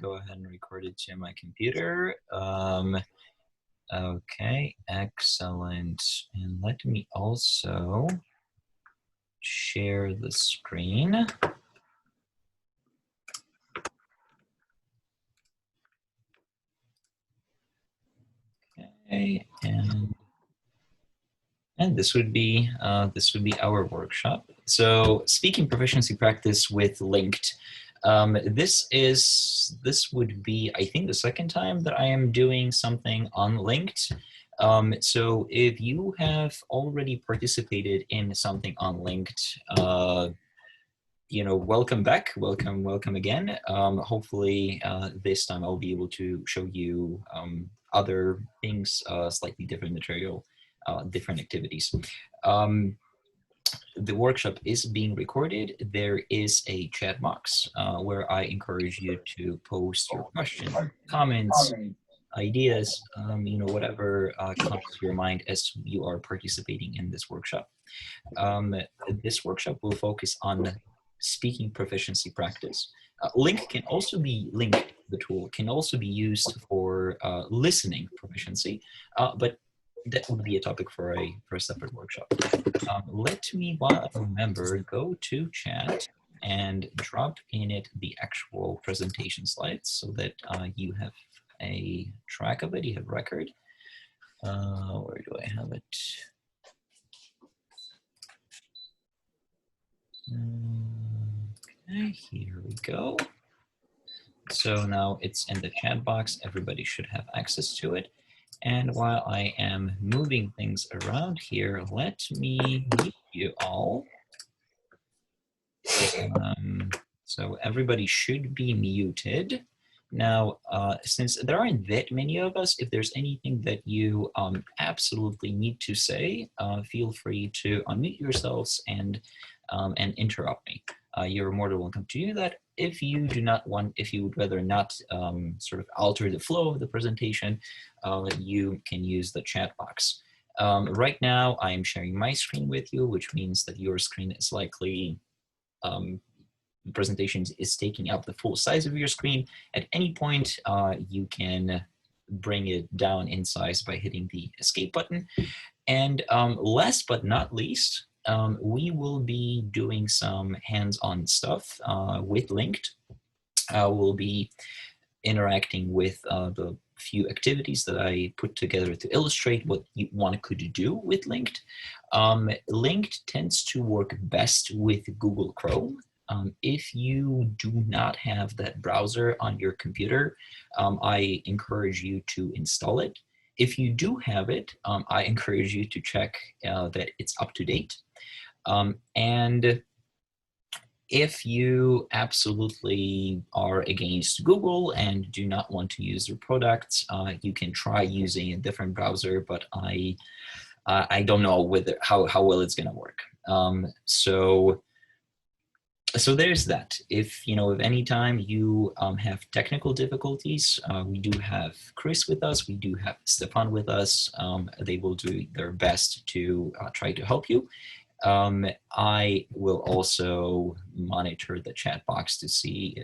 go ahead and record it to my computer. Okay, excellent. And let me also share the screen. Okay, and this would be our workshop. So, speaking proficiency practice with Lingt. This would be, I think, the second time that I am doing something on Lingt. So if you have already participated in something on Lingt, welcome back, welcome again. Hopefully this time I'll be able to show you other things, slightly different material, different activities. The workshop is being recorded. There is a chat box where I encourage you to post your questions, comments, ideas, whatever comes to your mind as you are participating in this workshop. This workshop will focus on speaking proficiency practice. Lingt can also be Lingt, the tool can also be used for listening proficiency, but that would be a topic for a separate workshop. Let me, while I remember, go to chat and drop in it the actual presentation slides so that you have a track of it, you have record. Where do I have it? Okay, here we go. So now it's in the chat box. Everybody should have access to it. And while I am moving things around here, let me mute you all. So everybody should be muted. Now, since there aren't that many of us, if there's anything that you absolutely need to say, feel free to unmute yourselves and interrupt me. You're more than welcome to do that. If you do not want, if you would rather not sort of alter the flow of the presentation, you can use the chat box. Right now, I'm sharing my screen with you, which means that your screen is likely, the presentation is taking up the full size of your screen. At any point, you can bring it down in size by hitting the escape button. And last but not least, we will be doing some hands-on stuff with Lingt. We'll be interacting with the few activities that I put together to illustrate what one could do with Lingt. Lingt tends to work best with Google Chrome. If you do not have that browser on your computer, I encourage you to install it. If you do have it, I encourage you to check that it's up to date. And if you absolutely are against Google and do not want to use their products, you can try using a different browser, but I don't know how well it's going to work. So there's that. If any time you have technical difficulties, we do have Chris with us, we do have Stefan with us. They will do their best to try to help you. I will also monitor the chat box to see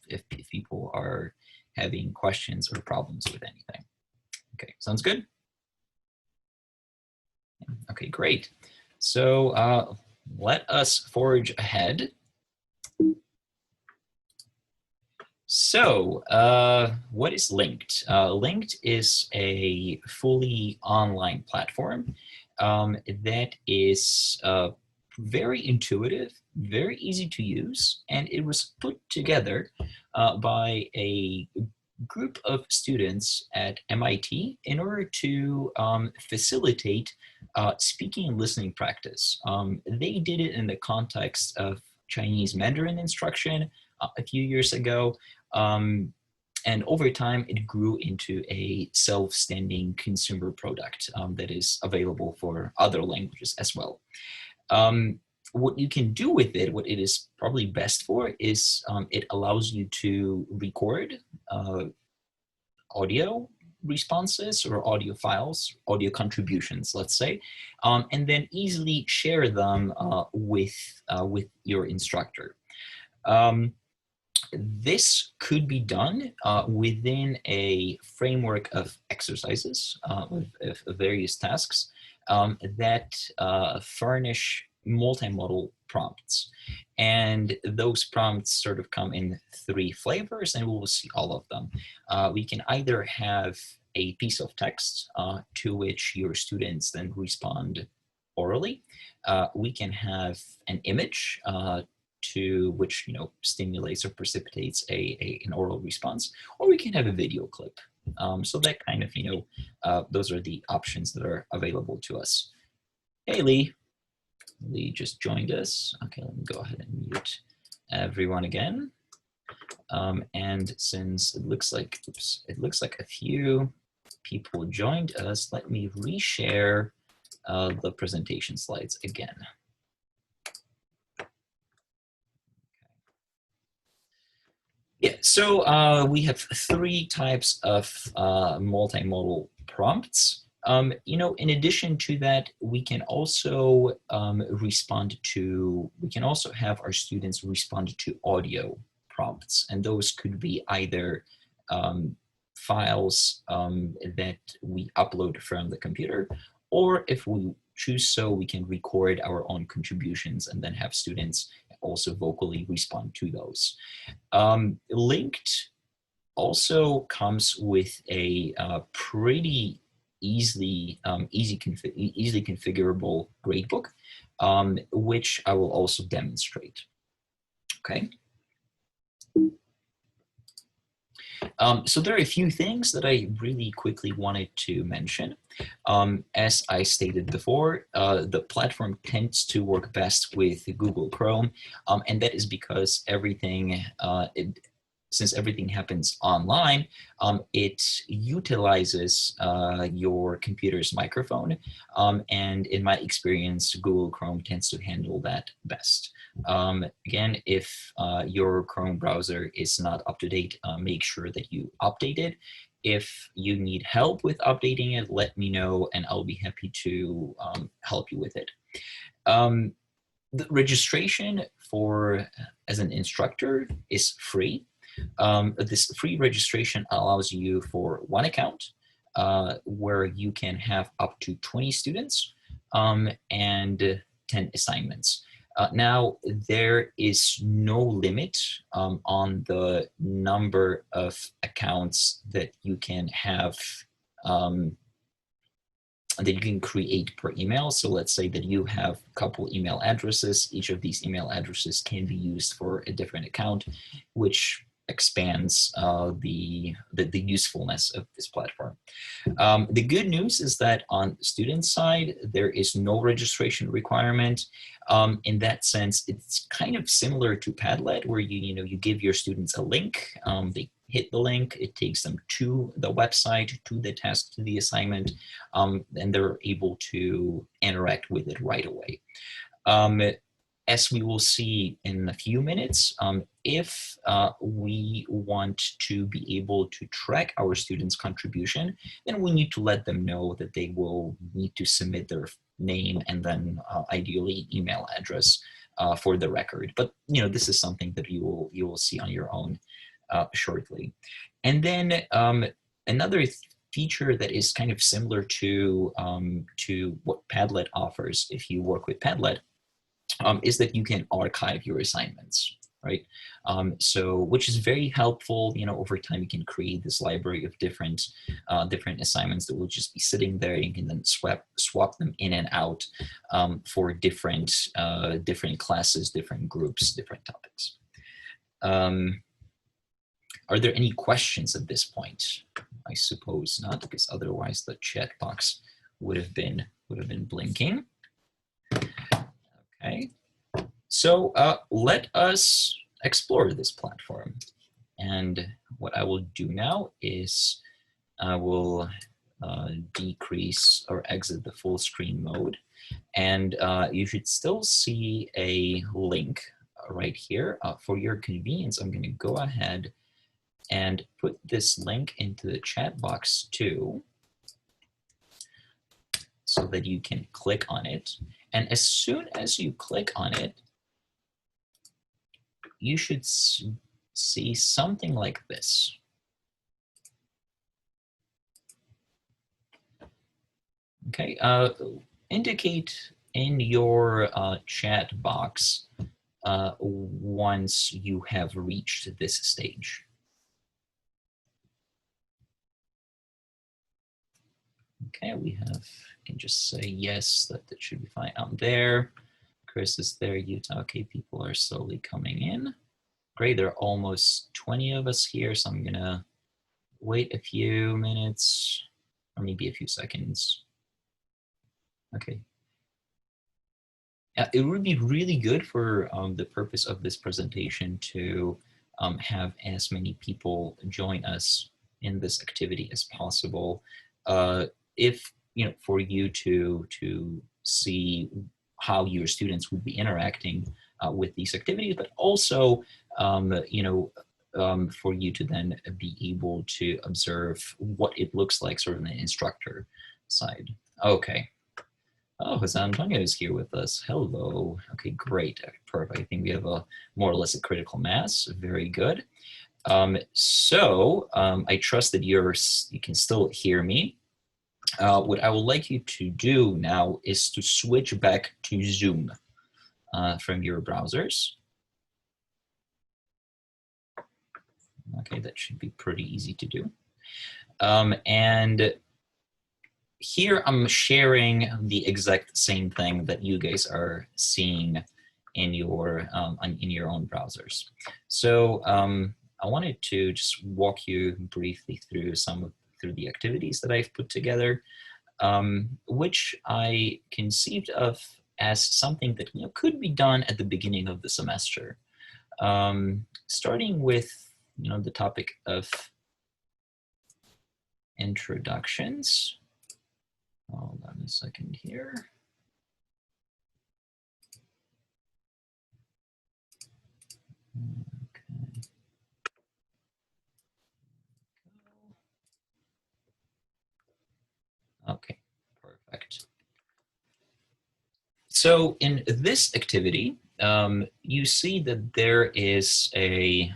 if people are having questions or problems with anything. Okay, sounds good? Okay, great. So let us forge ahead. So what is Lingt? Lingt is a fully online platform that is very intuitive, very easy to use, and it was put together by a group of students at MIT in order to facilitate speaking and listening practice. They did it in the context of Chinese Mandarin instruction a few years ago. And over time, it grew into a self-standing consumer product that is available for other languages as well. What you can do with it, what it is probably best for, is it allows you to record audio responses or audio files, audio contributions, let's say, and then easily share them with your instructor. This could be done within a framework of exercises, of various tasks that furnish multimodal prompts. And those prompts sort of come in three flavors, and we will see all of them. We can either have a piece of text to which your students then respond orally. We can have an image to which stimulates or precipitates an oral response, or we can have a video clip. So that kind of those are the options that are available to us. Hey Lee, Lee just joined us. Okay, let me go ahead and mute everyone again. And since it looks like a few people joined us, let me reshare the presentation slides again. Yeah, so we have three types of multimodal prompts. In addition to that, we can also we can also have our students respond to audio prompts, and those could be either files that we upload from the computer, or if we choose so, we can record our own contributions and then have students also vocally respond to those. Lingt also comes with a pretty easily configurable gradebook, which I will also demonstrate. Okay. So there are a few things that I really quickly wanted to mention. As I stated before, the platform tends to work best with Google Chrome, and that is because since everything happens online, it utilizes your computer's microphone, and in my experience, Google Chrome tends to handle that best. Again, if your Chrome browser is not up to date, make sure that you update it. If you need help with updating it, let me know, and I'll be happy to help you with it. The registration as an instructor is free. This free registration allows you for one account where you can have up to 20 students and 10 assignments. Now, there is no limit on the number of accounts that you can have that you can create per email. So let's say that you have a couple email addresses. Each of these email addresses can be used for a different account, which expands the usefulness of this platform. The good news is that on the student side, there is no registration requirement. In that sense, it's kind of similar to Padlet, where you give your students a link. They hit the link, it takes them to the website, to the task, to the assignment, and they're able to interact with it right away. As we will see in a few minutes, if we want to be able to track our students' contribution, then we need to let them know that they will need to submit their name and then ideally email address for the record. But this is something that you will see on your own shortly. And then another feature that is kind of similar to what Padlet offers if you work with Padlet is that you can archive your assignments, right? So which is very helpful. Over time you can create this library of different assignments that will just be sitting there. You can then swap them in and out for different classes, different groups, different topics. Are there any questions at this point? I suppose not, because otherwise the chat box would have been blinking. Okay, so let us explore this platform. And what I will do now is I will decrease or exit the full screen mode. And you should still see a link right here. For your convenience, I'm going to go ahead and put this link into the chat box too, so that you can click on it. And as soon as you click on it, you should see something like this. Okay, indicate in your chat box once you have reached this stage. Okay, we have, can just say yes, that should be fine. I'm there. Chris is there, Utah. Okay, people are slowly coming in. Great, there are almost 20 of us here, so I'm gonna wait a few minutes, or maybe a few seconds. Okay. It would be really good for the purpose of this presentation to have as many people join us in this activity as possible. If, for you to see how your students would be interacting with these activities, but also, for you to then be able to observe what it looks like sort of on the instructor side. Okay. Oh, Jose Antonio is here with us. Hello. Okay, great. Perfect. I think we have a more or less a critical mass. Very good. I trust that you can still hear me. What I would like you to do now is to switch back to Zoom from your browsers. Okay, that should be pretty easy to do. And here I'm sharing the exact same thing that you guys are seeing in your own browsers. So I wanted to just walk you briefly through through the activities that I've put together, which I conceived of as something that could be done at the beginning of the semester, starting with the topic of introductions. Hold on a second here. Okay. Okay, perfect. So in this activity, you see that there is a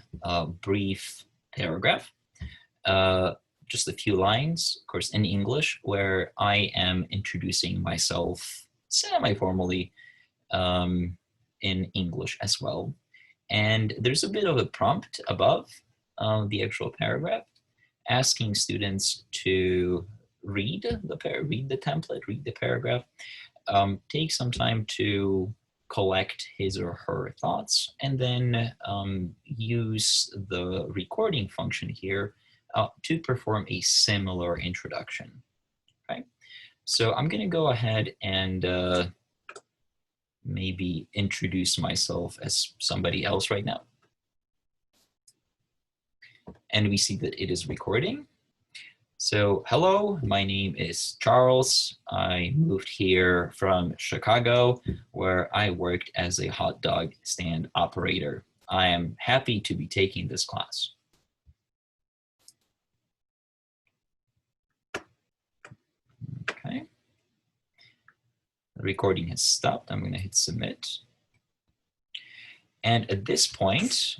brief paragraph, just a few lines, of course, in English, where I am introducing myself semi-formally in English as well. And there's a bit of a prompt above the actual paragraph, asking students to read the template, read the paragraph, take some time to collect his or her thoughts, and then use the recording function here to perform a similar introduction. Okay, so I'm going to go ahead and maybe introduce myself as somebody else right now. And we see that it is recording. So hello, my name is Charles. I moved here from Chicago, where I worked as a hot dog stand operator. I am happy to be taking this class. Okay. The recording has stopped. I'm going to hit submit. And at this point,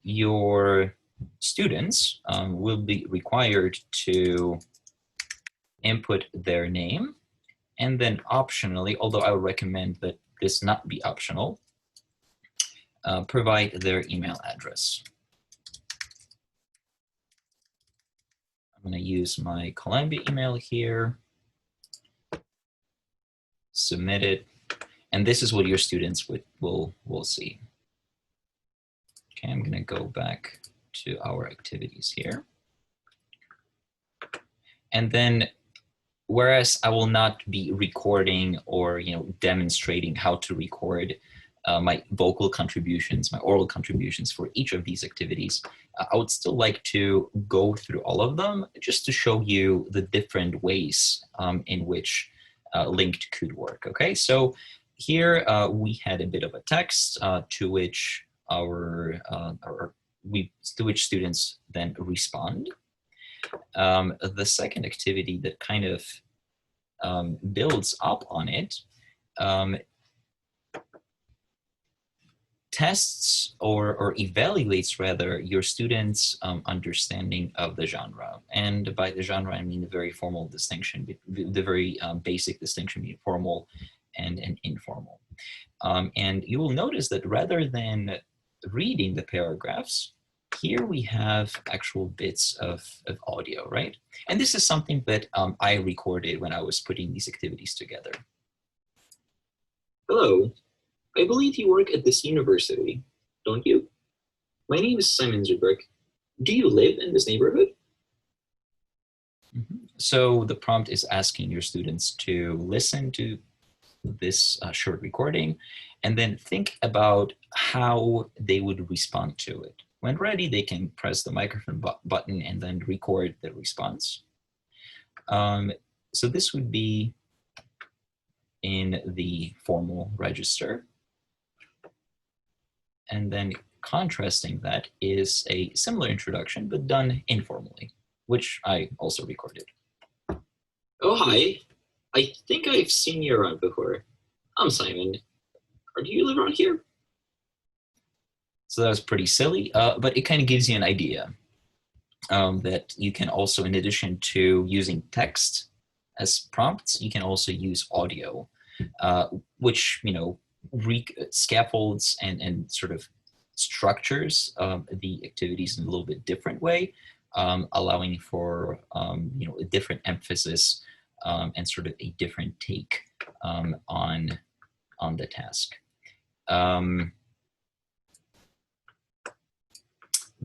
your students will be required to input their name, and then optionally, although I would recommend that this not be optional, provide their email address. I'm going to use my Columbia email here, submit it, and this is what your students will see. Okay, I'm going to go back to our activities here. And then, whereas I will not be recording or demonstrating how to record my vocal contributions, my oral contributions for each of these activities, I would still like to go through all of them just to show you the different ways in which Lingt could work. Okay, so here we had a bit of a text to which students then respond. The second activity that kind of builds up on it tests or evaluates rather your students' understanding of the genre. And by the genre, I mean the very formal distinction, the very basic distinction between formal and informal. And you will notice that rather than reading the paragraphs, here we have actual bits of audio, right? And this is something that I recorded when I was putting these activities together. Hello, I believe you work at this university, don't you? My name is Simon Zubrick. Do you live in this neighborhood? So the prompt is asking your students to listen to this short recording and then think about how they would respond to it. When ready, they can press the microphone button and then record the response. So this would be in the formal register. And then contrasting that is a similar introduction, but done informally, which I also recorded. Oh, hi. I think I've seen you around before. I'm Simon. Do you live around here? So that was pretty silly, but it kind of gives you an idea that you can also, in addition to using text as prompts, you can also use audio, which, you know, scaffolds and sort of structures the activities in a little bit different way, allowing for you know, a different emphasis and sort of a different take on the task.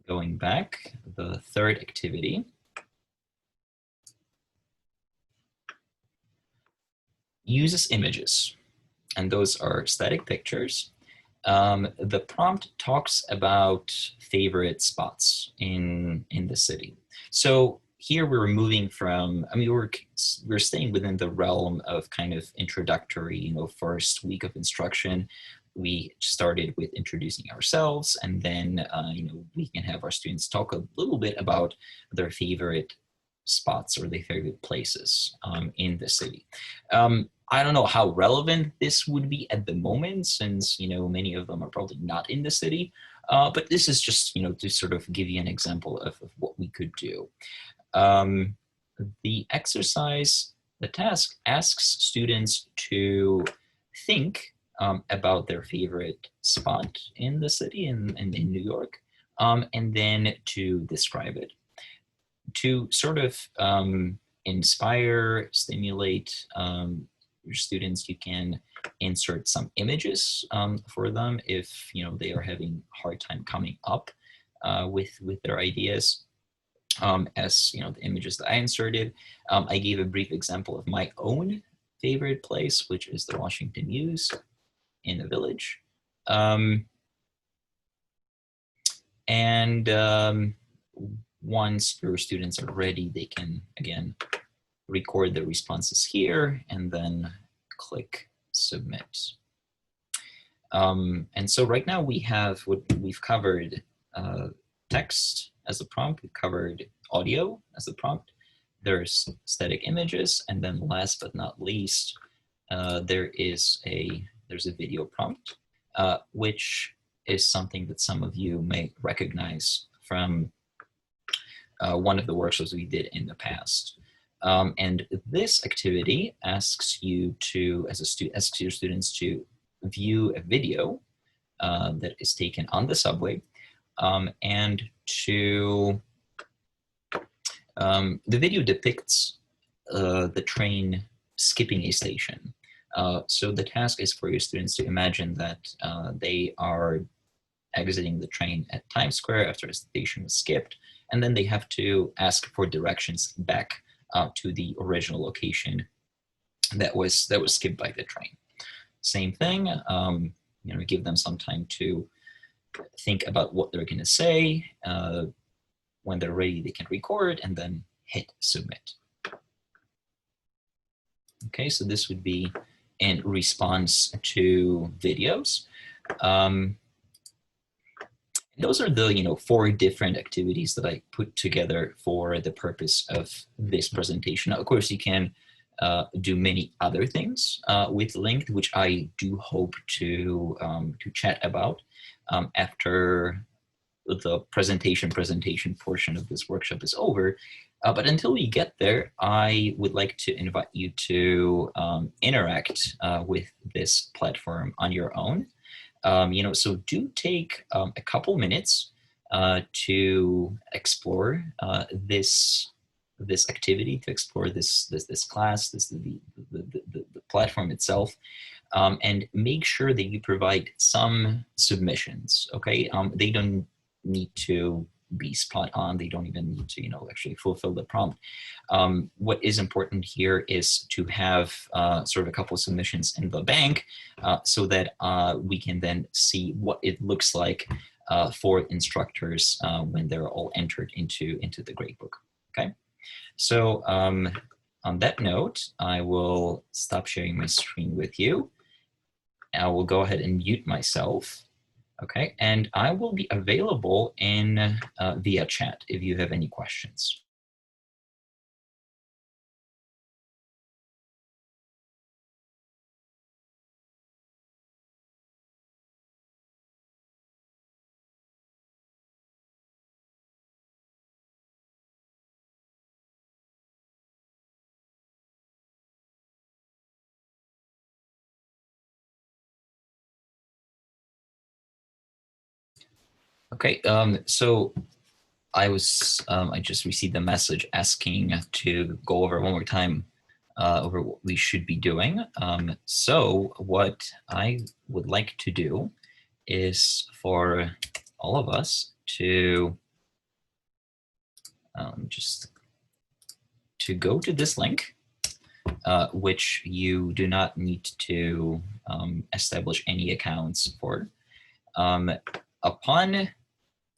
Going back, the third activity uses images, and those are static pictures. The prompt talks about favorite spots in the city. So here we're moving from, I mean, we're staying within the realm of kind of introductory, you know, first week of instruction. We started with introducing ourselves, and then, you know, we can have our students talk a little bit about their favorite spots or their favorite places in the city. I don't know how relevant this would be at the moment, since, you know, many of them are probably not in the city, but this is just, you know, to sort of give you an example of what we could do. The exercise, the task asks students to think about their favorite spot in the city, in New York, and then to describe it. To sort of inspire, stimulate your students, you can insert some images for them if, you know, they are having a hard time coming up with their ideas. As you know, the images that I inserted, I gave a brief example of my own favorite place, which is the Washington Mews in the Village. Once your students are ready, they can, again, record the responses here and then click submit. And so right now we have what we've covered: text as a prompt, we've covered audio as a prompt, there's static images, and then last but not least, there's a video prompt, which is something that some of you may recognize from one of the workshops we did in the past. And this activity asks you to, asks your students to view a video that is taken on the subway, and to, the video depicts the train skipping a station. So the task is for your students to imagine that they are exiting the train at Times Square after a station was skipped, and then they have to ask for directions back to the original location that was skipped by the train. Same thing, you know, give them some time to think about what they're going to say. When they're ready, they can record and then hit submit. Okay, so this would be in response to videos. Those are the, you know, 4 different activities that I put together for the purpose of this presentation. Now, of course, you can do many other things with Lingt, which I do hope to chat about. after the presentation portion of this workshop is over. But until we get there, I would like to invite you to interact with this platform on your own. So do take a couple minutes to explore this activity, to explore this class, the platform itself, and make sure that you provide some submissions. Okay, they don't need to be spot on. They don't even need to, actually fulfill the prompt. What is important here is to have sort of a couple of submissions in the bank so that we can then see what it looks like for instructors when they're all entered into the gradebook. Okay, so on that note, I will stop sharing my screen with you. I will go ahead and mute myself. Okay, and I will be available in via chat if you have any questions. Okay, so I just received a message asking to go over one more time over what we should be doing. So what I would like to do is for all of us to just to go to this link, which you do not need to establish any accounts for. Upon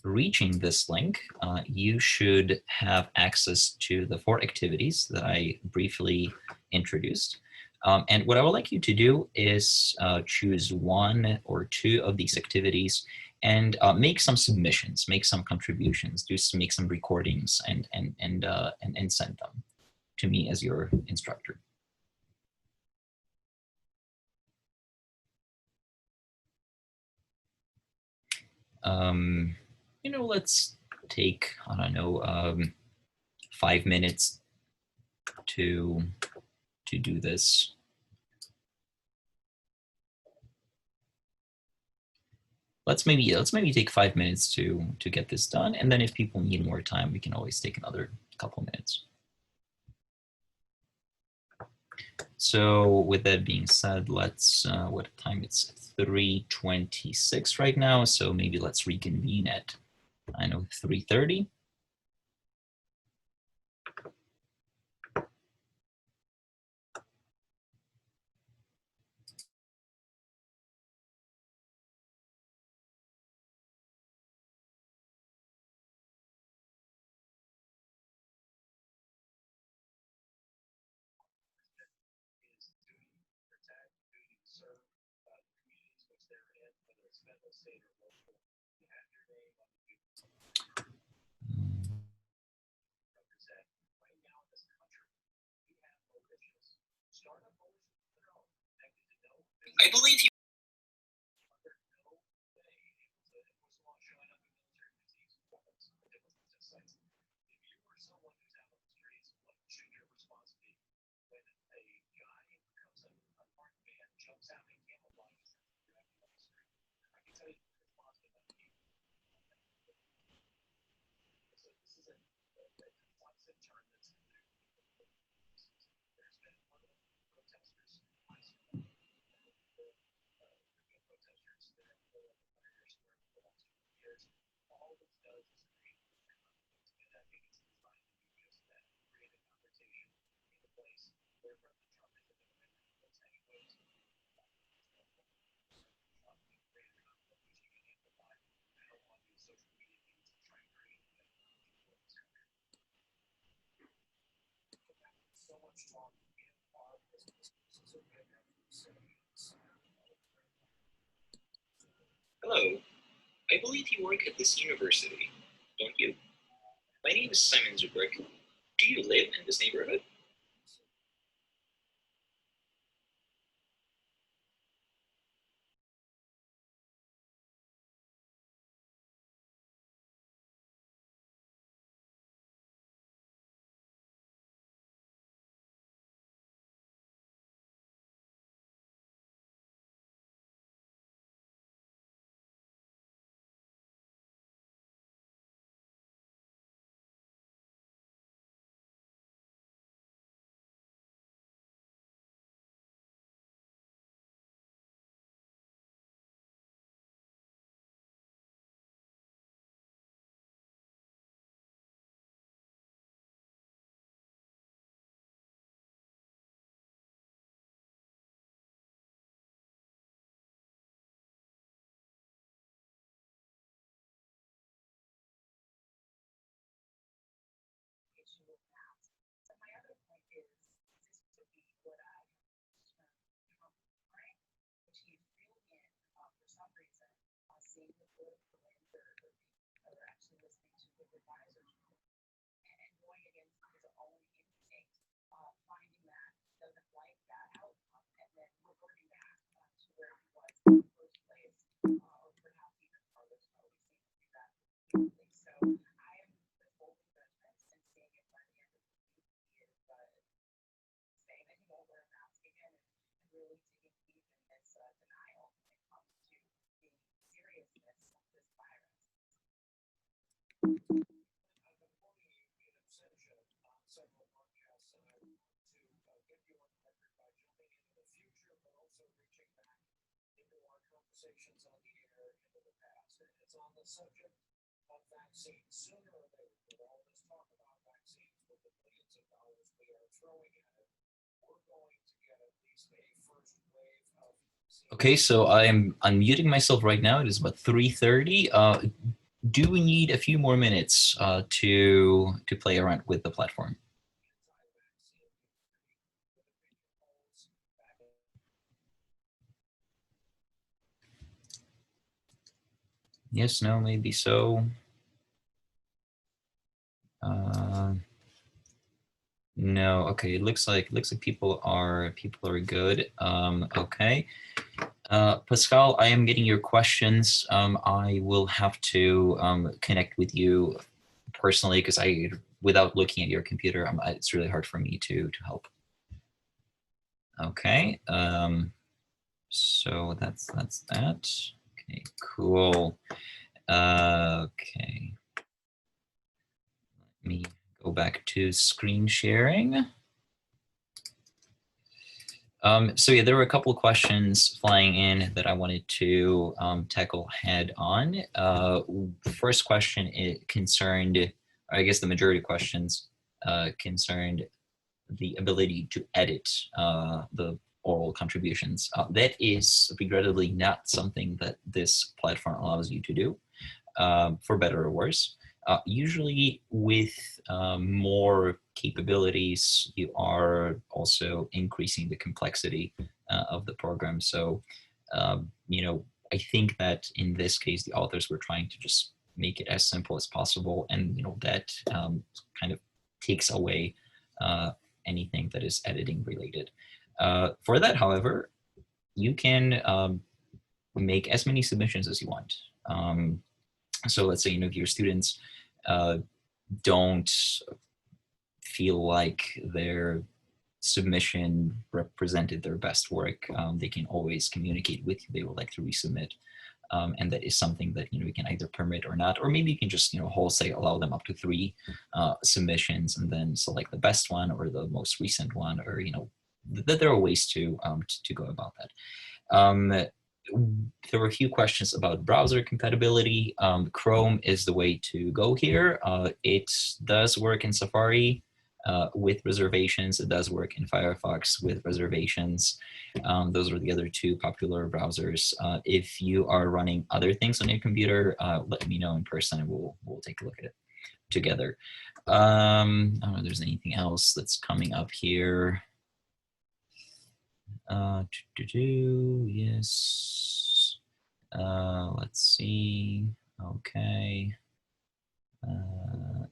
reaching this link, you should have access to the 4 activities that I briefly introduced. And what I would like you to do is choose 1 or 2 of these activities and make some submissions, make some contributions, make some recordings, and send them to me as your instructor. Let's take, I don't know, 5 minutes to do this. Let's maybe take 5 minutes to get this done, and then if people need more time, we can always take another couple minutes. So with that being said, let's what time? It's 3:26 right now, so maybe let's reconvene at, I know, 3:30. I believe you. Hello, I believe you work at this university, don't you? My name is Simon Zubrick. Do you live in this neighborhood? Okay, so I'm unmuting myself right now. It is about 3:30. Do we need a few more minutes to play around with the platform? Yes, no, maybe so. No, okay. It looks like people are good. Okay. Pascal, I am getting your questions. I will have to connect with you personally because without looking at your computer, it's really hard for me to help. Okay. So that's that. Okay, cool. Okay. Let me go back to screen sharing. So yeah, there were a couple of questions flying in that I wanted to tackle head on. First question, it concerned, I guess the majority of questions concerned the ability to edit the oral contributions. That is regrettably not something that this platform allows you to do, for better or worse. Usually with more capabilities, you are also increasing the complexity of the program. So, I think that in this case, the authors were trying to just make it as simple as possible. And, that kind of takes away anything that is editing related. For that, however, you can make as many submissions as you want. So let's say, if your students don't feel like their submission represented their best work, they can always communicate with you. They would like to resubmit. And that is something that, you can either permit or not, or maybe you can just, wholesale allow them up to 3 submissions and then select the best one or the most recent one, or, that there are ways to go about that. There were a few questions about browser compatibility. Chrome is the way to go here. It does work in Safari with reservations. It does work in Firefox with reservations. Those are the other 2 popular browsers. If you are running other things on your computer, let me know in person and we'll take a look at it together. I don't know if there's anything else that's coming up here. Yes. Let's see. Okay.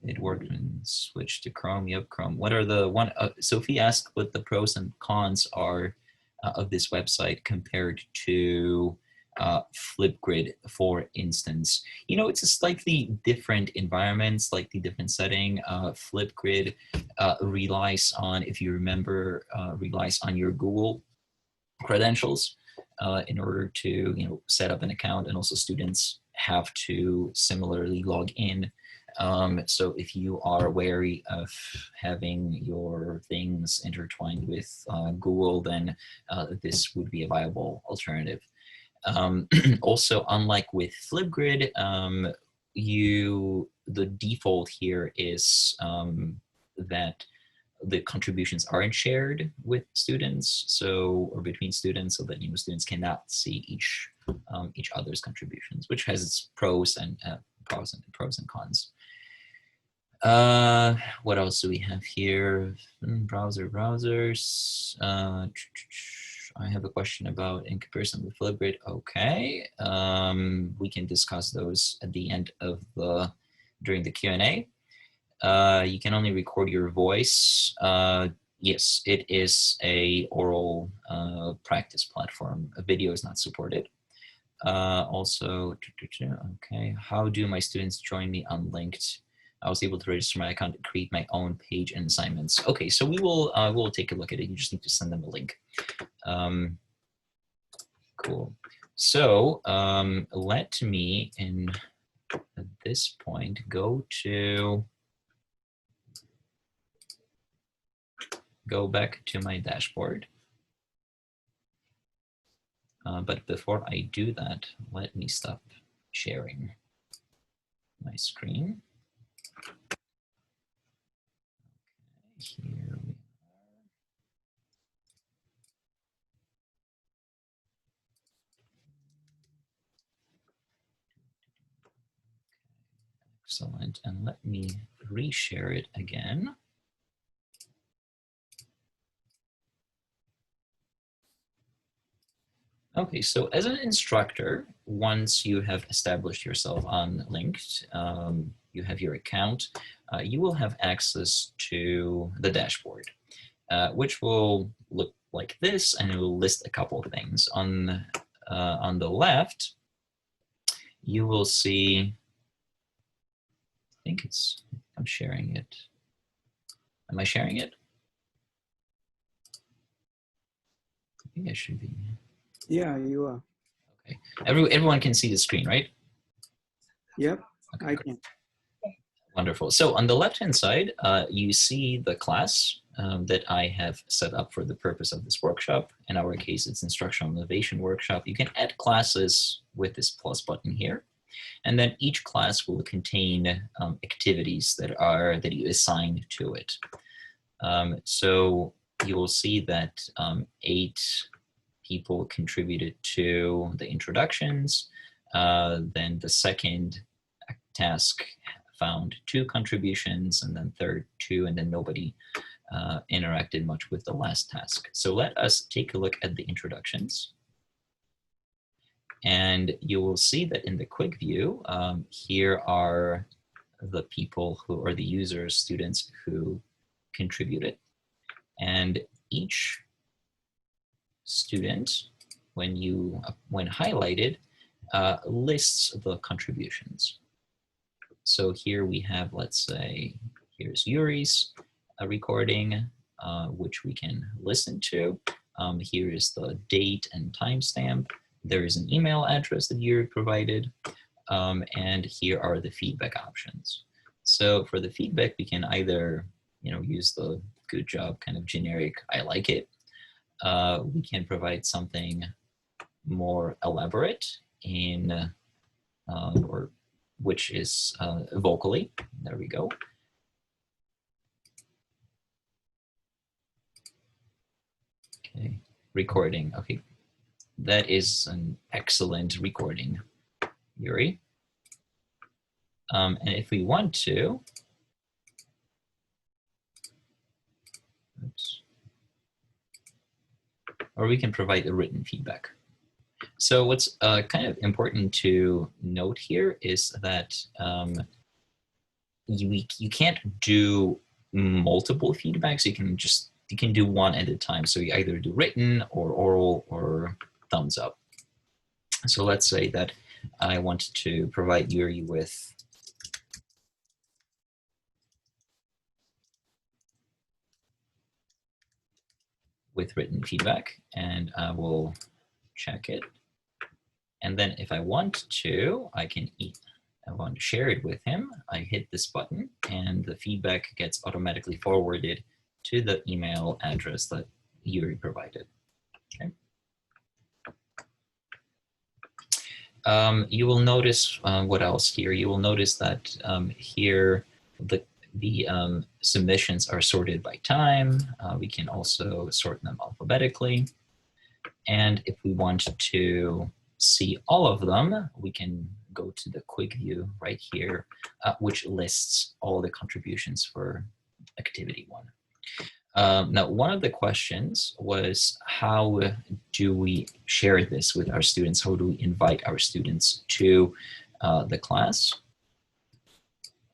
It worked and switched to Chrome. Yep, Chrome. What are the Sophie asked what the pros and cons are of this website compared to Flipgrid, for instance. It's a slightly different environment, slightly different setting. Flipgrid relies on, if you remember, relies on your Google credentials in order to set up an account, and also students have to similarly log in. So if you are wary of having your things intertwined with Google, then this would be a viable alternative. Also, unlike with Flipgrid, the default here is that the contributions aren't shared with students, or between students, so that students cannot see each other's contributions, which has its pros and cons. What else do we have here? Browsers. I have a question about in comparison with Flipgrid. Okay, we can discuss those at the end of during the Q&A. You can only record your voice. Yes, it is a oral practice platform. A video is not supported. Also, okay, how do my students join me on Lingt? I was able to register my account and create my own page and assignments. Okay, so we'll take a look at it. You just need to send them a link. Cool. So let me, at this point, go back to my dashboard. But before I do that, let me stop sharing my screen. Here we are. Excellent. And let me reshare it again. Okay, so as an instructor, once you have established yourself on Lingt, you have your account, you will have access to the dashboard, which will look like this, and it will list a couple of things. On the left, you will see, I think I'm sharing it. Am I sharing it? I think I should be. Yeah, you are. Okay. Everyone can see the screen, right? Yep, okay, I great. can. Wonderful. So on the left-hand side, you see the class that I have set up for the purpose of this workshop. In our case, it's Instructional Innovation Workshop. You can add classes with this plus button here. And then each class will contain activities that you assign to it. So you will see that 8 people contributed to the introductions. Then the second task found 2 contributions, and then third 2, and then nobody interacted much with the last task. So let us take a look at the introductions. And you will see that in the quick view, here are the people who are the users, students who contributed. And each student, when highlighted, lists the contributions. So here we have, let's say, here's Yuri's recording, which we can listen to. Here is the date and timestamp. There is an email address that Yuri provided, and here are the feedback options. So for the feedback, we can either use the good job kind of generic, I like it. We can provide something more elaborate which is vocally. There we go. Okay, recording. Okay, that is an excellent recording, Yuri. And if we want to, oops. Or we can provide a written feedback. So what's kind of important to note here is that you can't do multiple feedbacks. You can do one at a time. So you either do written or oral or thumbs up. So let's say that I want to provide Yuri with written feedback, and I will check it. And then if I want to, I want to share it with him. I hit this button, and the feedback gets automatically forwarded to the email address that Yuri provided. Okay. You will notice what else here? You will notice that here the submissions are sorted by time. We can also sort them alphabetically. And if we want to see all of them, we can go to the quick view right here, which lists all the contributions for activity 1. Now, one of the questions was, how do we share this with our students? How do we invite our students to the class?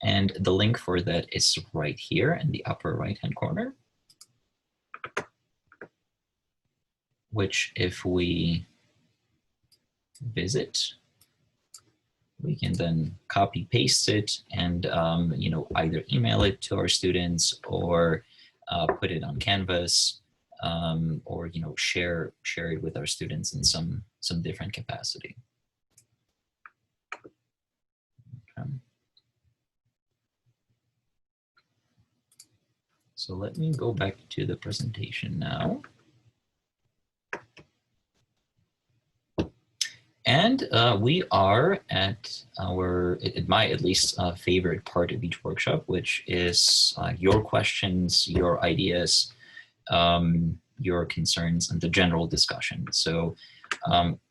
And the link for that is right here in the upper right-hand corner, which if we visit, we can then copy paste it and either email it to our students or put it on Canvas, or share it with our students in some different capacity. Okay. So let me go back to the presentation now. And we are at my at least favorite part of each workshop, which is your questions, your ideas, your concerns, and the general discussion. So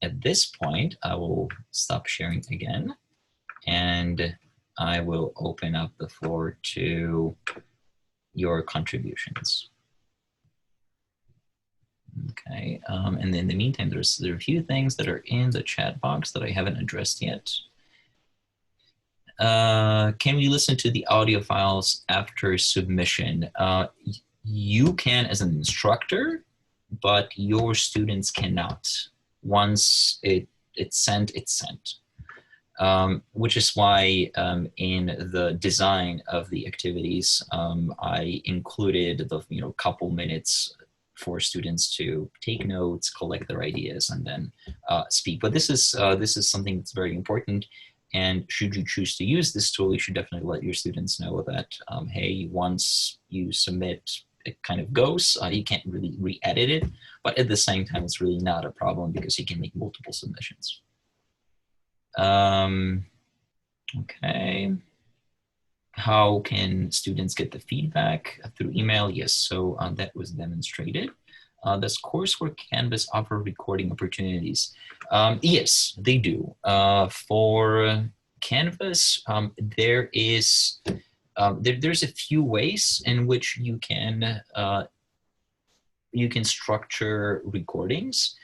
at this point, I will stop sharing again, and I will open up the floor to your contributions. Okay, and in the meantime, there are a few things that are in the chat box that I haven't addressed yet. Can we listen to the audio files after submission? You can as an instructor, but your students cannot. Once it's sent, it's sent. Which is why in the design of the activities, I included the couple minutes for students to take notes, collect their ideas, and then speak. But this is something that's very important. And should you choose to use this tool, you should definitely let your students know that, hey, once you submit, it kind of goes. You can't really re-edit it, but at the same time, it's really not a problem because you can make multiple submissions. Okay. How can students get the feedback? Through email? Yes, so that was demonstrated. Does coursework Canvas offer recording opportunities? Yes, they do. For Canvas, there's a few ways in which you can structure recordings.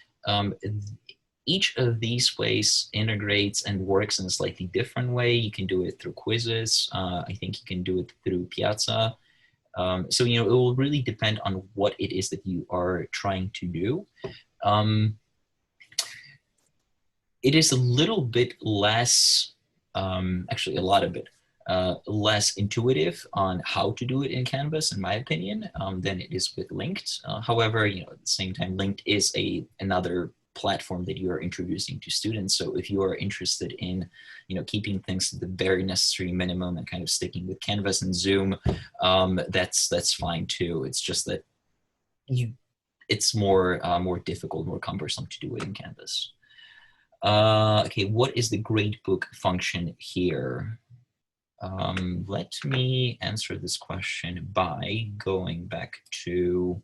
Each of these ways integrates and works in a slightly different way. You can do it through quizzes. I think you can do it through Piazza. So, it will really depend on what it is that you are trying to do. It is a little bit less, actually a lot of it, less intuitive on how to do it in Canvas, in my opinion, than it is with Lingt. However, at the same time, Lingt is another platform that you are introducing to students. So if you are interested in, keeping things to the very necessary minimum and kind of sticking with Canvas and Zoom, that's fine too. It's just that it's more difficult, more cumbersome to do it in Canvas. Okay, what is the gradebook function here? Let me answer this question by going back to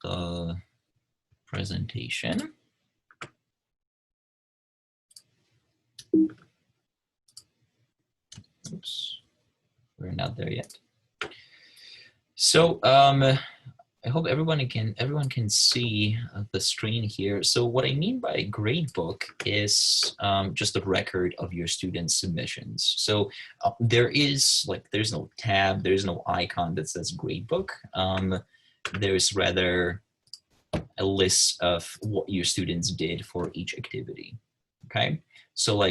the presentation. Oops, we're not there yet. So I hope everyone can see the screen here. So what I mean by gradebook is just a record of your students' submissions. So there's no tab, there's no icon that says gradebook. There's rather a list of what your students did for each activity. Okay, so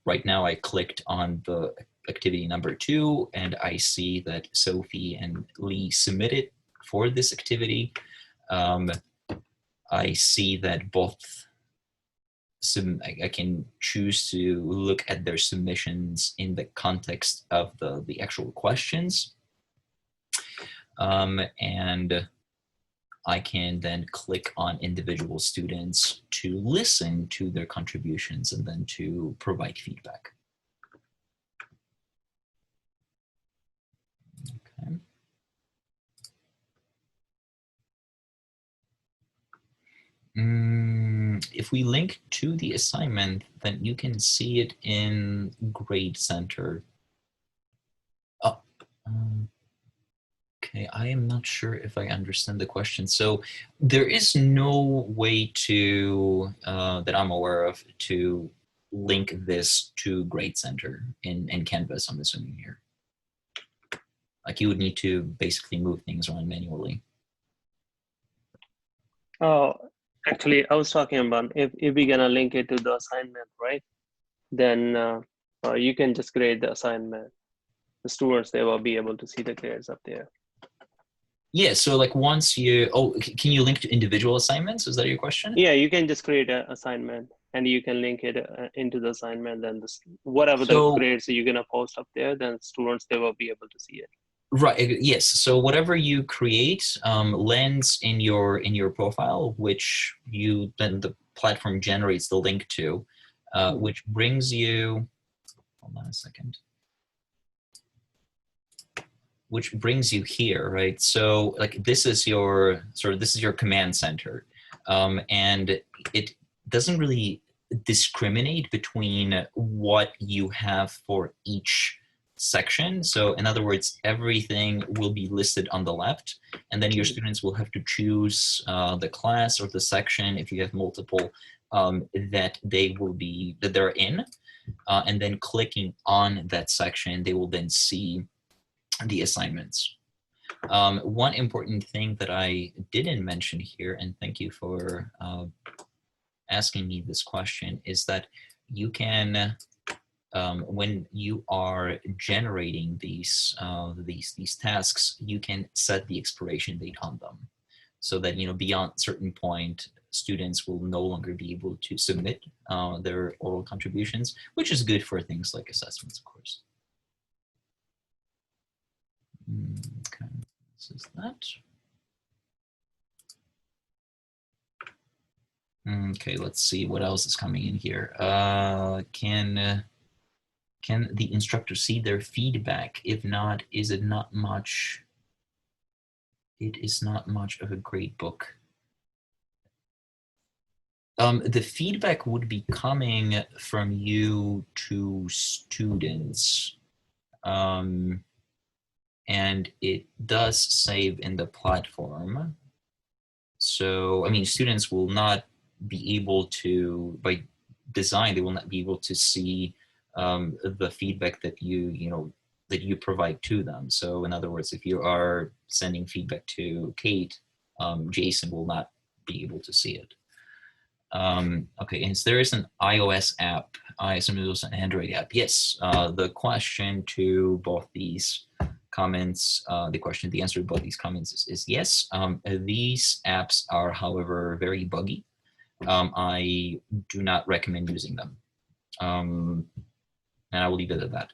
right now I clicked on the activity number 2 and I see that Sophie and Lee submitted for this activity. I see that both I can choose to look at their submissions in the context of the actual questions. And I can then click on individual students to listen to their contributions and then to provide feedback. Okay. if we link to the assignment, then you can see it in Grade Center. Oh, okay, I am not sure if I understand the question. So there is no way to, that I'm aware of, to link this to Grade Center in Canvas, I'm assuming here. Like you would need to basically move things around manually. Oh, actually, I was talking about if we're gonna link it to the assignment, right? Then you can just grade the assignment. The students, they will be able to see the grades up there. Yeah, so like once you, can you link to individual assignments? Is that your question? Yeah, you can just create an assignment and you can link it into the assignment. Then whatever the grades you're gonna post up there, then students, they will be able to see it. Right. Yes. So whatever you create lands in your profile, which then the platform generates the link to, which brings you. Hold on a second. Which brings you here, right? So like this is your command center, and it doesn't really discriminate between what you have for each section. So in other words, everything will be listed on the left, and then your students will have to choose the class or the section, if you have multiple, that they're in, and then clicking on that section, they will then see the assignments. One important thing that I didn't mention here, and thank you for asking me this question, is that you can, when you are generating these tasks, you can set the expiration date on them, so that beyond a certain point, students will no longer be able to submit their oral contributions, which is good for things like assessments, of course. Okay, this is that. Okay, let's see what else is coming in here. Can the instructor see their feedback? If not, is it not much? It is not much of a great book. The feedback would be coming from you to students. And it does save in the platform. So, I mean, students will not be able to, by design, they will not be able to see the feedback that you provide to them. So in other words, if you are sending feedback to Kate, Jason will not be able to see it. Okay, and there is an iOS app. I assume it was an Android app. Yes, the question to both these comments, the answer to both these comments is yes. These apps are, however, very buggy. I do not recommend using them. And I will leave it at that.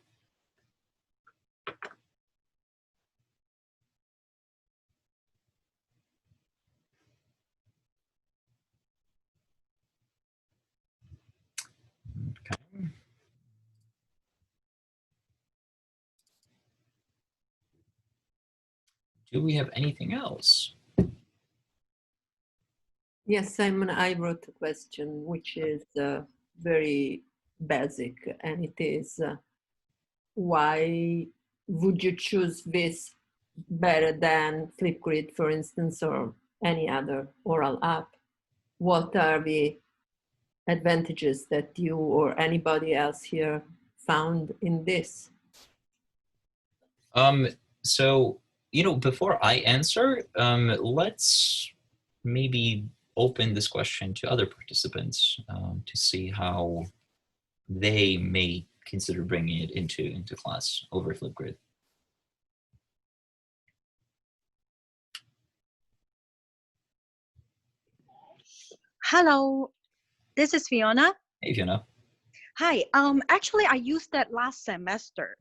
Okay. Do we have anything else? Yes, Simon, I wrote a question, which is very basic, and it is, why would you choose this better than Flipgrid, for instance, or any other oral app? What are the advantages that you or anybody else here found in this? So, before I answer, let's maybe open this question to other participants to see how they may consider bringing it into class over Flipgrid. Hello, this is Fiona. Hey, Fiona. Hi. Actually, I used that last semester.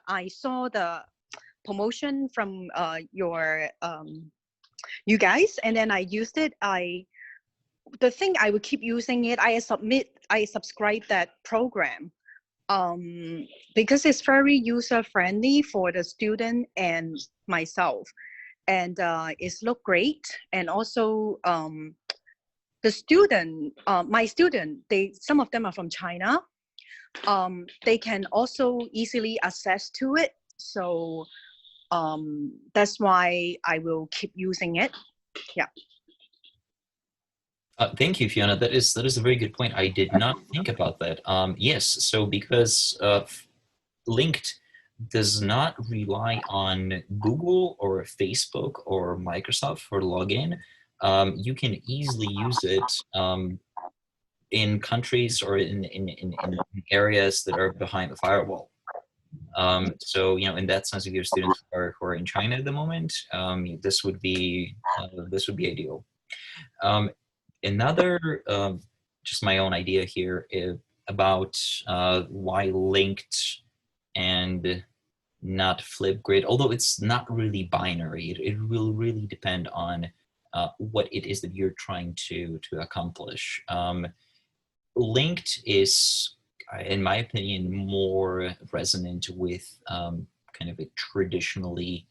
I saw the promotion from you guys, and then I used it. The thing I would keep using it. I subscribe that program because it's very user friendly for the student and myself, and it's look great, and also the student, my student, some of them are from China. They can also easily access to it. So that's why I will keep using it. Yeah. Thank you, Fiona. That is a very good point. I did not think about that. Yes, so because Lingt does not rely on Google or Facebook or Microsoft for login, you can easily use it in countries or in areas that are behind the firewall. So, you know, in that sense, if your students who are in China at the moment, this would be ideal. Another, just my own idea here is about why Lingt and not Flipgrid, although it's not really binary. It will really depend on what it is that you're trying to accomplish. Lingt is, in my opinion, more resonant with kind of a traditionally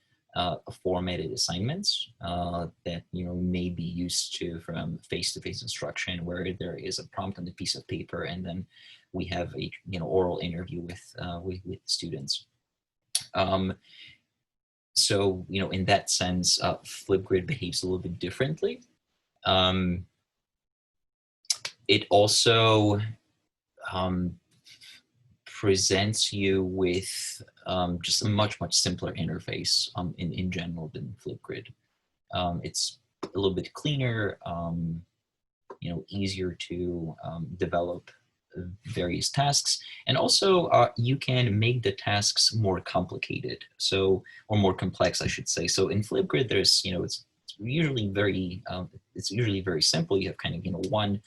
formatted assignments that may be used to from face-to-face instruction, where there is a prompt on a piece of paper, and then we have a oral interview with students. So in that sense, Flipgrid behaves a little bit differently. It also presents you with just a much simpler interface in general than Flipgrid. It's a little bit cleaner, easier to develop various tasks, and also you can make the tasks more complicated, or more complex, I should say. So in Flipgrid, there's it's usually very simple. You have kind of one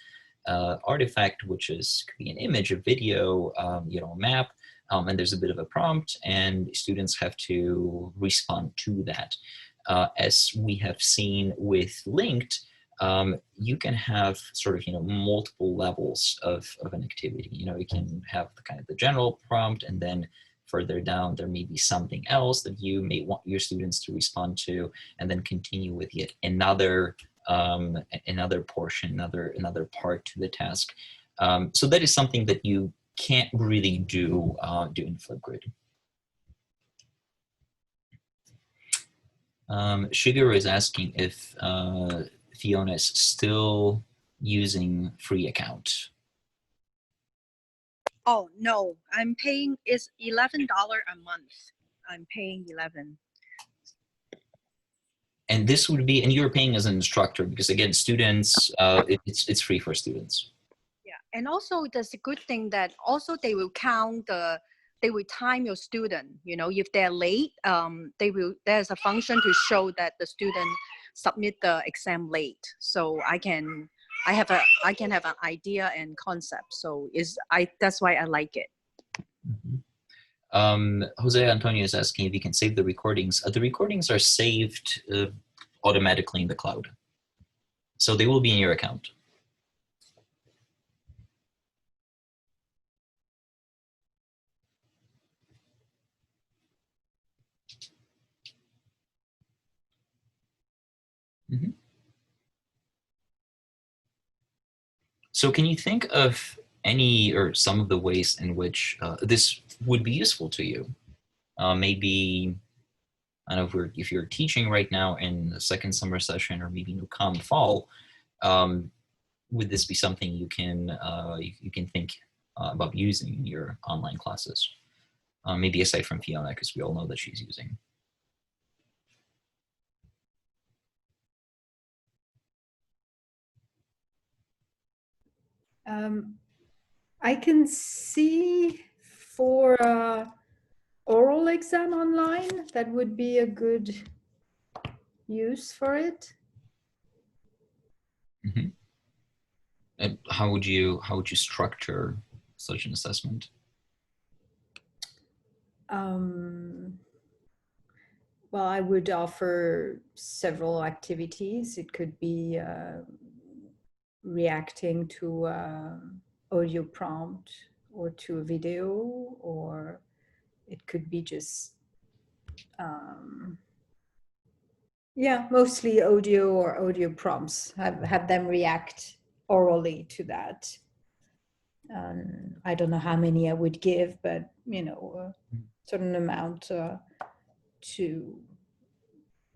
artifact, which could be an image, a video, a map, and there's a bit of a prompt, and students have to respond to that. As we have seen with Lingt, you can have sort of multiple levels of an activity. You can have the kind of the general prompt, and then further down there may be something else that you may want your students to respond to, and then continue with yet another portion, another part to the task. So that is something that you can't really do in Flipgrid. Shigeru is asking if Fiona is still using free account. Oh no, I'm paying, it's $11 a month. I'm paying 11. And this would be, and you're paying as an instructor, because again, students, it's free for students. Yeah, and also there's a good thing that also they will count they will time your student. If they're late, there's a function to show that the student submit the exam late. So I can have an idea and concept. So that's why I like it. Mm-hmm. Jose Antonio is asking if you can save the recordings. The recordings are saved automatically in the cloud. So they will be in your account. Mm-hmm. So can you think of any or some of the ways in which this would be useful to you? Maybe, I don't know if you're teaching right now in the second summer session, or maybe come fall, would this be something you can think about using in your online classes? Maybe aside from Fiona, because we all know that she's using. I can see for oral exam online, that would be a good use for it. Mm-hmm. And how would you structure such an assessment? Well, I would offer several activities. It could be reacting to audio prompt or to a video, or it could be just yeah, mostly audio or audio prompts. Have them react orally to that. I don't know how many I would give, but you know, a certain amount to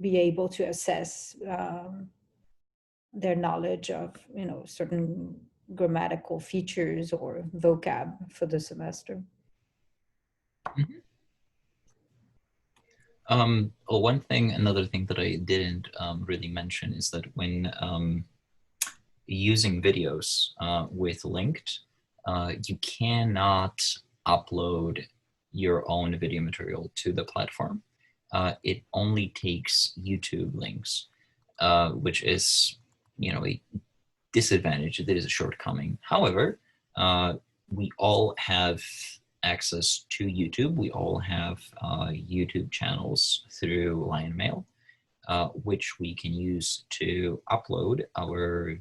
be able to assess their knowledge of, you know, certain grammatical features or vocab for the semester. Well, another thing that I didn't really mention is that when using videos with Lingt, you cannot upload your own video material to the platform. It only takes YouTube links, which is, you know, a disadvantage. That is a shortcoming. However, we all have access to YouTube. We all have YouTube channels through Lion Mail, which we can use to upload our,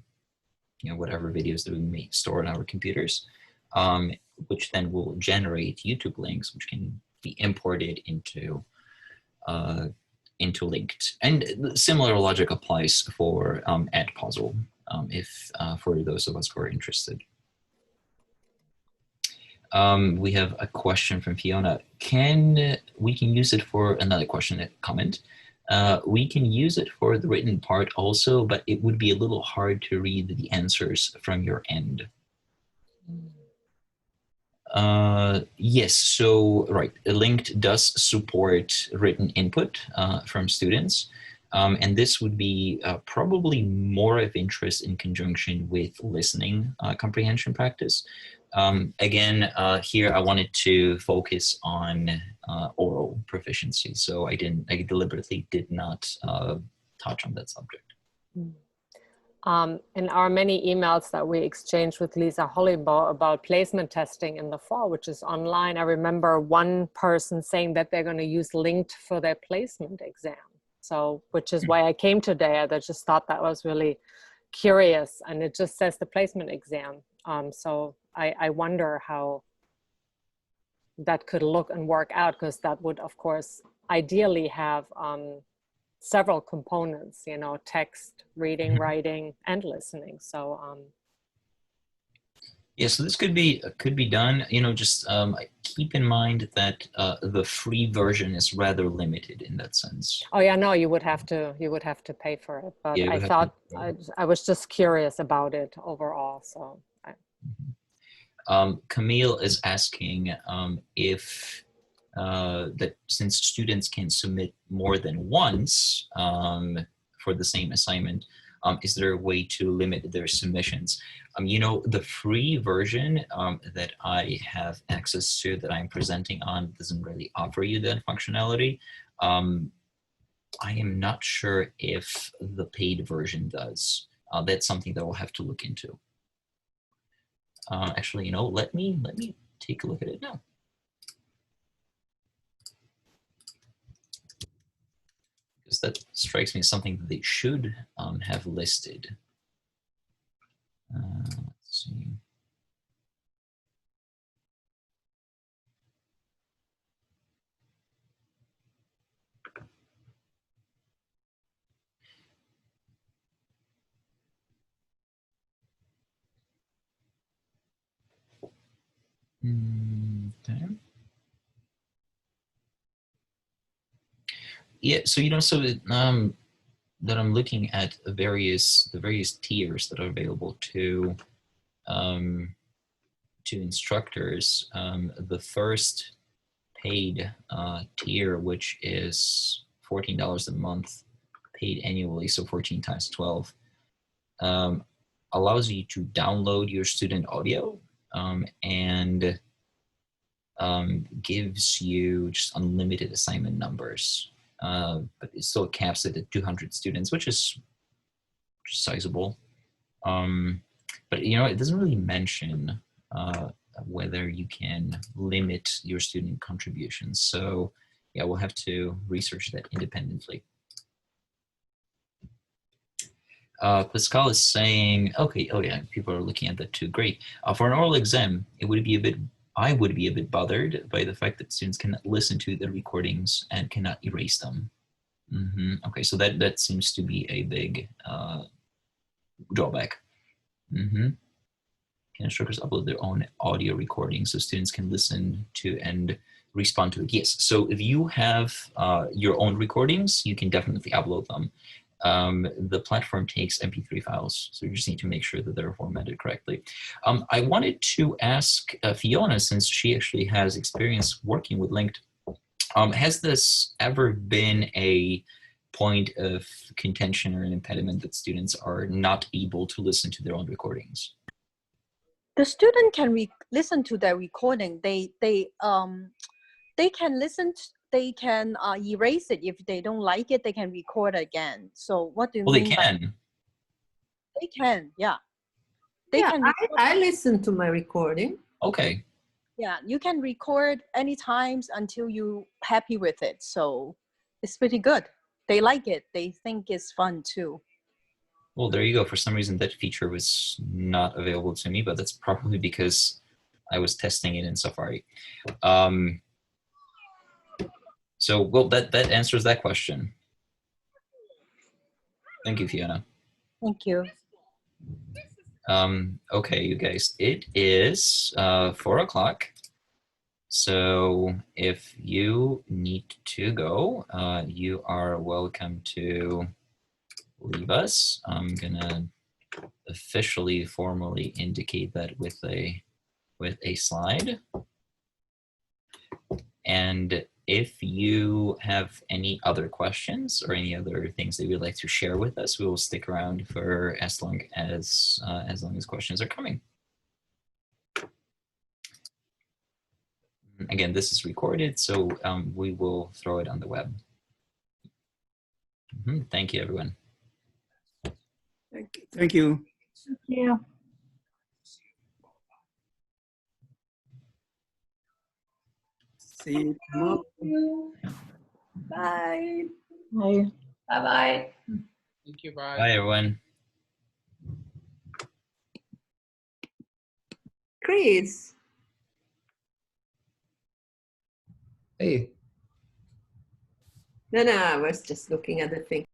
you know, whatever videos that we may store on our computers, which then will generate YouTube links, which can be imported into Lingt. And similar logic applies for Edpuzzle, if for those of us who are interested. We have a question from Fiona. We can use it for another question, a comment. We can use it for the written part also, but it would be a little hard to read the answers from your end. Yes, so right, Lingt does support written input from students, and this would be probably more of interest in conjunction with listening comprehension practice. Again, here I wanted to focus on oral proficiency, so I deliberately did not touch on that subject. In our many emails that we exchanged with Lisa Hollybaugh about placement testing in the fall, which is online, I remember one person saying that they're going to use Lingt for their placement exam. So, which is why I came today. I just thought that was really curious, and it just says the placement exam. So I wonder how that could look and work out, because that would, of course, ideally have several components, you know, text, reading, writing, and listening. So yeah, so this could be done. You know, just keep in mind that the free version is rather limited in that sense. oh yeah, no, you would have to pay for it. But Yeah, I thought I was just curious about it overall. So Camille is asking if that since students can submit more than once for the same assignment, is there a way to limit their submissions? You know, the free version that I have access to, that I'm presenting on, doesn't really offer you that functionality. I am not sure if the paid version does. That's something that we'll have to look into. Actually, you know, let me take a look at it now. Because that strikes me as something that they should have listed. Let's see. Okay. Yeah, so you know, so that I'm looking at the various tiers that are available to instructors. The first paid tier, which is $14 a month, paid annually, so 14 times 12, allows you to download your student audio and gives you just unlimited assignment numbers. But it still caps it at 200 students, which is sizable. But you know, it doesn't really mention whether you can limit your student contributions. So yeah, we'll have to research that independently. Pascal is saying, okay, oh yeah, people are looking at that too. Great. For an oral exam, I would be a bit bothered by the fact that students cannot listen to the recordings and cannot erase them. Okay, so that seems to be a big drawback. Mm-hmm. Can instructors upload their own audio recording so students can listen to and respond to it? Yes. So if you have your own recordings, you can definitely upload them. The platform takes MP3 files, so you just need to make sure that they're formatted correctly. I wanted to ask Fiona, since she actually has experience working with Lingt, has this ever been a point of contention or an impediment that students are not able to listen to their own recordings? The student can listen to their recording. They can listen. They can erase it if they don't like it. They can record again. So what do you Well, they mean? can. They can, yeah. They Yeah, can. I listen to my recording. Okay. Yeah, you can record any times until you happy with it. So it's pretty good. They like it. They think it's fun too. Well, there you go. For some reason, that feature was not available to me, but that's probably because I was testing it in Safari. So, well, that answers that question. Thank you, Fiona. Thank you. Okay, you guys, it is 4 o'clock. So if you need to go, you are welcome to leave us. I'm gonna officially, formally indicate that with a slide. And if you have any other questions or any other things that you'd like to share with us, we will stick around for as long as questions are coming. Again, this is recorded, so we will throw it on the web. Thank you, everyone. Thank you. Thank you. Thank you. See you tomorrow. Bye. Bye. Bye-bye. Thank you. Bye. Bye, everyone. Chris. Hey. No, I was just looking at the thing.